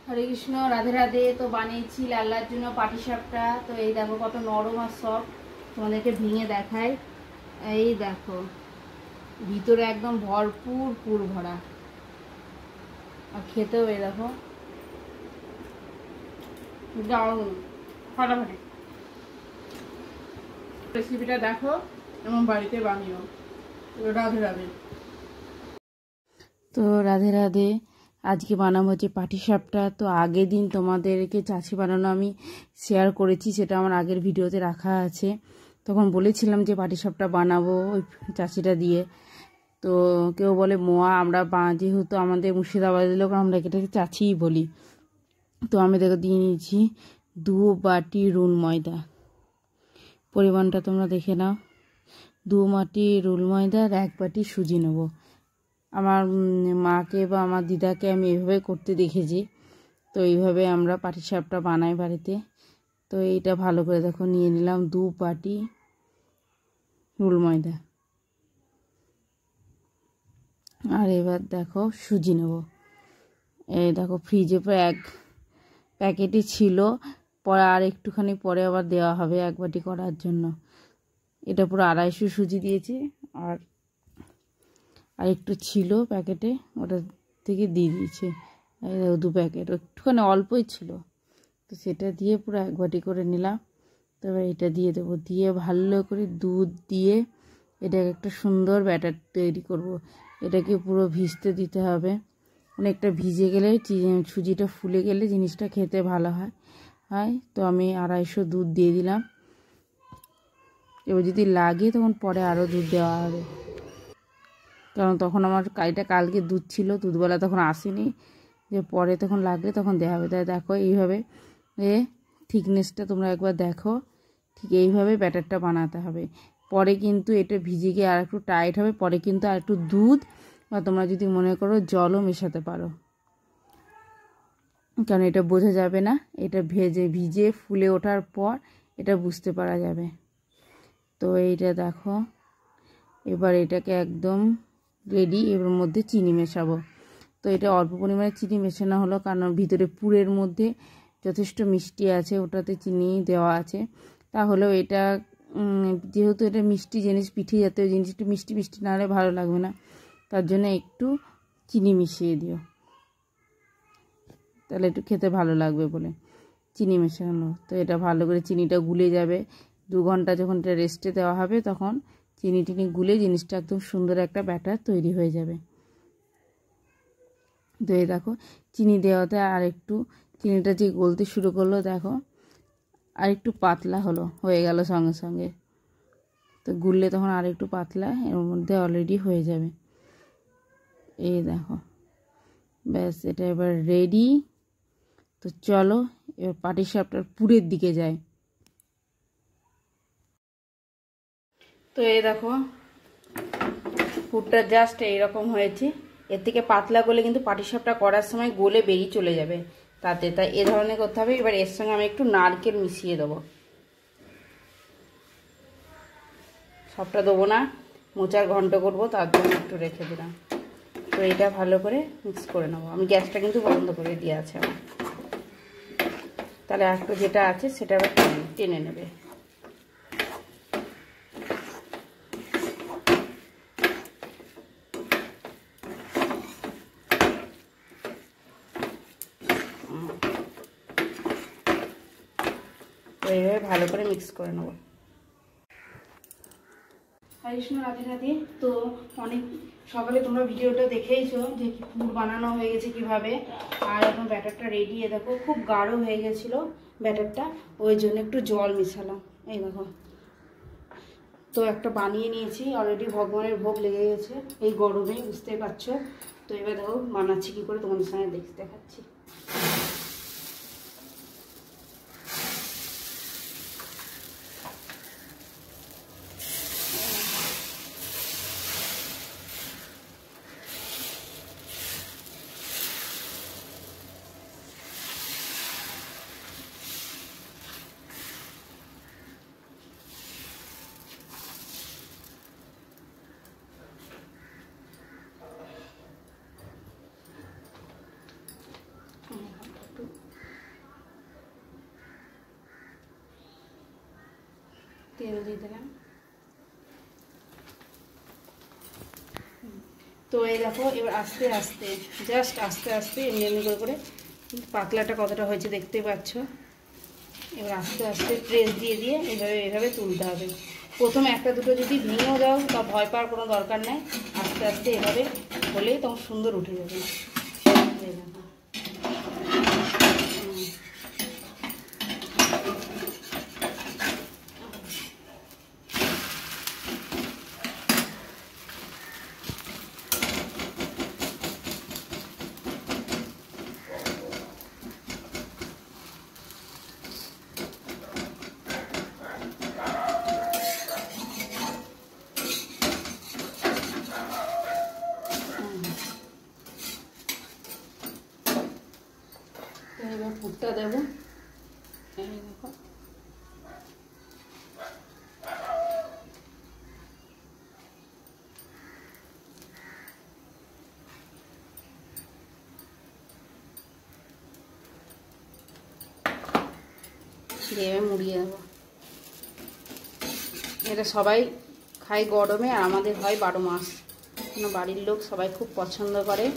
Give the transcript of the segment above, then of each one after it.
হরে কৃষ্ণ, রাধে রাধে। তো বানিয়েছি লাল্লার জন্য পাটিসাপটা। তো এই দেখো কত নরম আর সফট, তোমাদেরকে ভেঙে দেখায়। এই দেখো ভিতরে একদম ভরপুর পুর ভরা, আর খেতেও এই দেখো দারুণ ফাটাফাটি। রেসিপিটা দেখো এবং বাড়িতে বানিও। রাধে রাধে। তো রাধে রাধে। আজকে বানাবো হচ্ছে পাটিসাপটা। তো আগের দিন তোমাদেরকে চাচি বানানো আমি শেয়ার করেছি, সেটা আমার আগের ভিডিওতে রাখা আছে। তখন বলেছিলাম যে পাটিসাপটা বানাবো ওই চাচিটা দিয়ে। তো কেউ বলে মোয়া, আমরা যেহেতু আমাদের মুর্শিদাবাদের লোক আমরা এটাকে চাচিই বলি। তো আমি দেখো দিয়ে নিয়েছি 2 বাটি রুল ময়দা। পরিমাণটা তোমরা দেখে নাও। 2 বাটি রুল ময়দা আর 1 বাটি সুজি নেবো। আমার মাকে বা আমার দিদাকে আমি এইভাবে করতে দেখেছি। তো এইভাবে আমরা পাটিসাপটা বানাই বাড়িতে। তো এইটা ভালো করে দেখো নিয়ে নিলাম 2 বাটি রুল ময়দা। আর এবার দেখো সুজি নেব। এই দেখো ফ্রিজে প্রায় 1 প্যাকেটই ছিল, পরে আর একটুখানি পরে আবার দেওয়া হবে 1 বাটি করার জন্য। এটা পুরো 250 সুজি দিয়েছি, আর একটু ছিল প্যাকেটে, ওটা থেকে দিয়ে দিয়েছে। এই দেখো 2 প্যাকেট, একটুখানি অল্পই ছিল। তো সেটা দিয়ে পুরো 1 বাটি করে নিলাম। তবে এটা দিয়ে দেবো, দিয়ে ভালো করে দুধ দিয়ে এটাকে একটা সুন্দর ব্যাটার তৈরি করব। এটাকে পুরো ভিজতে দিতে হবে। অনেকটা ভিজে গেলে সুজিটা ফুলে গেলে জিনিসটা খেতে ভালো হয়। তো আমি 250 দুধ দিয়ে দিলাম। এবার যদি লাগে তখন পরে আরও দুধ দেওয়া হবে, কারণ তখন আমার কালকে দুধ ছিল, দুধওয়ালা তখন আসেনি, যে পরে তখন লাগলে তখন দেওয়া হবে। তাই দেখো এইভাবে থিকনেসটা তোমরা একবার দেখো, ঠিক এইভাবে ব্যাটারটা বানাতে হবে। পরে কিন্তু এটা ভিজে গিয়ে আর একটু টাইট হবে, পরে কিন্তু আর একটু দুধ বা তোমরা যদি মনে করো জলও মেশাতে পারো, কারণ এটা বোঝা যাবে না। এটা ভিজে ফুলে ওঠার পর এটা বুঝতে পারা যাবে। তো এইটা দেখো এবার এটাকে একদম রেডি। এবার মধ্যে চিনি মেশাবো। তো এটা অল্প পরিমাণে চিনি মেশানো হলো, কারণ ভিতরে পুরের মধ্যে যথেষ্ট মিষ্টি আছে, ওটাতে চিনি দেওয়া আছে। তাহলেও এটা যেহেতু এটা মিষ্টি জিনিস, পিঠে জাতীয় জিনিস, একটু মিষ্টি মিষ্টি না হলে ভালো লাগবে না, তার জন্য একটু চিনি মিশিয়ে দিও, তাহলে একটু খেতে ভালো লাগবে বলে চিনি মেশানো। তো এটা ভালো করে চিনিটা গুলে যাবে। 2 ঘন্টা যখন এটা রেস্টে দেওয়া হবে তখন চিনি গুলে জিনিসটা একদম সুন্দর একটা ব্যাটার তৈরি হয়ে যাবে। তো এই দেখো চিনি দেওয়াতে আর একটু চিনিটা যে গলতে শুরু করলো, দেখো আর একটু পাতলা হয়ে গেল সঙ্গে সঙ্গে। তো গুললে তখন আর একটু পাতলা এর মধ্যে অলরেডি হয়ে যাবে। এই দেখো ব্যাস, এটা এবার রেডি। তো চলো এবার পাটিসাপটার পুরের দিকে যাই। তো এই দেখো পুরটা জাস্ট এইরকম হয়েছে। এর থেকে পাতলা করলে কিন্তু পাটিসাপটা করার সময় গলে বেরিয়ে চলে যাবে তাতে, তাই এ ধরনের করতে হবে। এবার এর সঙ্গে আমি একটু নারকেল মিশিয়ে দেবো। সবটা দেবো না, মোচার ঘন্ট করবো, তার জন্য একটু রেখে দিলাম। তো এটা ভালো করে মিক্স করে নেবো। আমি গ্যাসটা কিন্তু বন্ধ করে দিয়ে আছে আমার, তাহলে একটু যেটা আছে সেটা আবার টেনে নেবে। তো এইভাবে ভালো করে মিক্স করে নেবো। কৃষ্ণ রাধে রাধে। তো অনেক সকালে তোমরা ভিডিওটা দেখেইছো যে পুর বানানো হয়ে গেছে কিভাবে, আর এখন ব্যাটারটা রেডি। দেখো খুব গাঢ় হয়ে গেছিলো ব্যাটারটা, ওই জন্য একটু জল মিশালাম। এই দেখো তো একটা বানিয়ে নিয়েছি অলরেডি, ভগবানের ভোগ লেগে গেছে এই গরমে, বুঝতেই পারছো। তো এবার দেখো বানাচ্ছি কী করে, তোমাদের সঙ্গে দেখাচ্ছি। তেল দিয়ে দিলাম। তো এই দেখো এবার আস্তে আস্তে জাস্ট আস্তে আস্তে এমনি এমনি করে করে পাতলাটা কতটা হয়েছে দেখতেই পাচ্ছ। এবার আস্তে আস্তে প্রেস দিয়ে দিয়ে এইভাবে এইভাবে তুলতে হবে। প্রথমে একটা দুটো যদি ভেঙেও দাও তা ভয় পাওয়ার কোনো দরকার নেই, আস্তে আস্তে এভাবে হলেই তখন সুন্দর উঠে যাবে। এবার পুরটা দেবো। এই দেখো দিয়ে মুড়িয়ে দেবো। এটা সবাই খায় গরমে, আর আমাদের হয় 12 মাস। বাড়ির লোক সবাই খুব পছন্দ করে।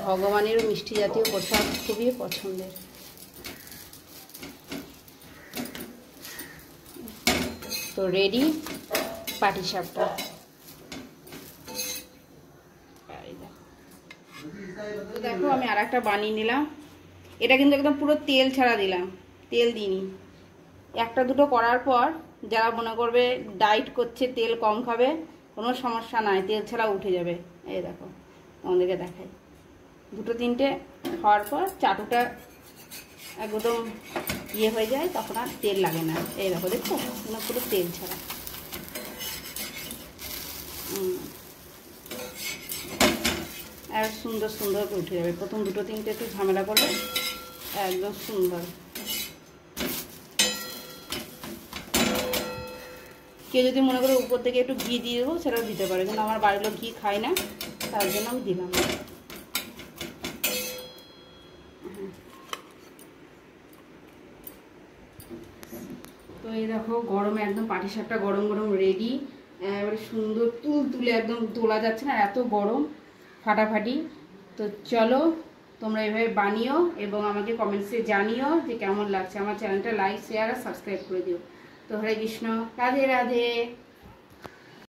ভগবানেরও মিষ্টি জাতীয় পোশাক খুবই পছন্দের। তো রেডি পাটিসাপটা। তো দেখো আমি আর একটা বানিয়ে নিলাম। এটা কিন্তু একদম পুরো তেল ছাড়া দিলাম, তেল দিইনি। একটা দুটো করার পর যারা মনে করবে ডায়েট করছে, তেল কম খাবে, কোনো সমস্যা নাই, তেল ছাড়া উঠে যাবে। এই দেখো তোমাদেরকে দেখাই, দুটো তিনটে হওয়ার পর চাটুটা একদম ইয়ে হয়ে যায়, তখন আর তেল লাগে না। এই দেখো দেখো পুরো তেল ছাড়া। আর সুন্দর সুন্দর উঠে যাবে। প্রথম দুটো তিনটে একটু ঝামেলা করবে, একদম সুন্দর। কেউ যদি মনে করে উপর থেকে একটু ঘি দিয়ে দেবো, সেটাও দিতে পারে, কিন্তু আমার বাড়ির লোক ঘি খায় না, তার জন্য আমি দিলাম। তো এই দেখো গরমে একদম পাটিসাপটা গরম গরম রেডি। এবারে সুন্দর তুলে একদম তোলা যাচ্ছে না, এত গরম ফাটাফাটি। তো চলো তোমরা এভাবে বানিও এবং আমাকে কমেন্টসে জানিও যে কেমন লাগছে। আমার চ্যানেলটা লাইক শেয়ার আর সাবস্ক্রাইব করে দিও। তো হরে কৃষ্ণ, রাধে রাধে।